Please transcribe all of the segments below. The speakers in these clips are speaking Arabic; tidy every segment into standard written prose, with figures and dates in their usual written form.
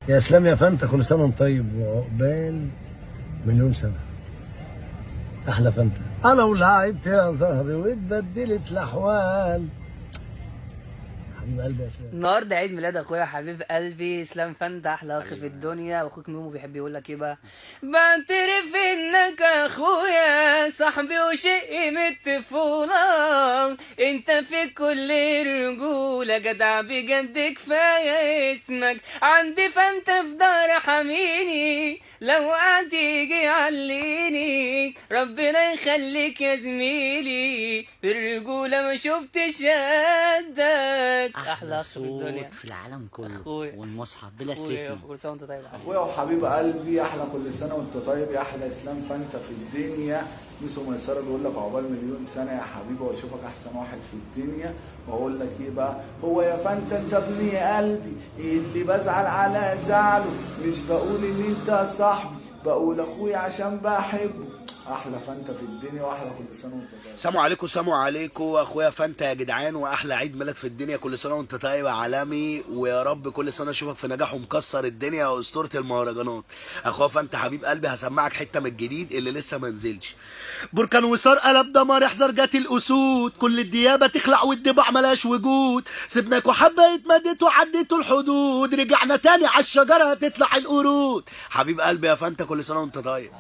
يا اسلام يا فانتا، كل سنه وانت طيب وعقبال مليون سنه. احلى فانتا. انا ولعبت يا زهري واتبدلت الاحوال. حبيب قلبي يا اسلام. النهارده عيد ميلاد اخويا حبيب قلبي اسلام فانتا، احلى اخ في الدنيا. واخوك ميمو بيحب يقول لك ايه بقى؟ بعترف انك اخويا صاحبي وشقي من الطفوله، انت في كل رجوله جدع بجد كفايه اسمك. عندي فانتا في دار حميني، لو قعد يجي يعليني ربنا يخليك يا زميلي، في الرجوله ما شفتش قدك. احلى اخ في الدنيا في العالم كله اخويا والمصحف بلا اخويا، استثناء. كل سنه وانت طيب. اخويا وحبيب قلبي، احلى كل سنه وانت طيب يا احلى اسلام فانت في الدنيا. ميسو ميسره بيقول لك عقبال مليون سنه يا حبيبي، واشوفك احسن واحد في الدنيا. واقول لك ايه بقى، هو يا فانت انت ابن قلبي اللي بزعل على زعله، مش بقول ان انت صاحبي، بقول اخويا عشان بحبه. احلى فانتا في الدنيا واحلى كل سنه وانت طيب. سلام عليكم، سلام عليكم اخويا فانتا يا جدعان، واحلى عيد ميلاد في الدنيا. كل سنه وانت طيب يا عالمي، ويا رب كل سنه اشوفك في نجاح ومكسر الدنيا واسطوره المهرجانات. اخويا فانتا حبيب قلبي، هسمعك حته من الجديد اللي لسه ما نزلش. بركان وصار قلب دمار، احذر جات الاسود، كل الديابه تخلع والدبع ملاش وجود، سيبناك وحبه اتمدت وعديتوا الحدود، رجعنا تاني على الشجره هتطلع القرود. حبيب قلبي يا فانتا كل سنه وانت طيب.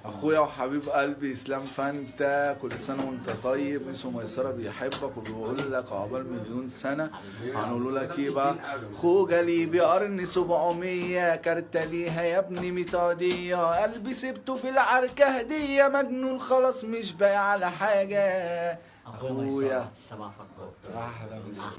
اخويا وحبيب قلبي اسلام فانتا، كل سنه وانت طيب. ميسو ميسره بيحبك وبيقول لك عقبال مليون سنه. هنقول لك ايه بقى، خوجه لي بقرن 700 كارته ليها يا ابني ميتاديه، قلبي سبته في العركه هديه، مجنون خلاص مش بايع على حاجه. اخويا السبع فرقات احلى مسا.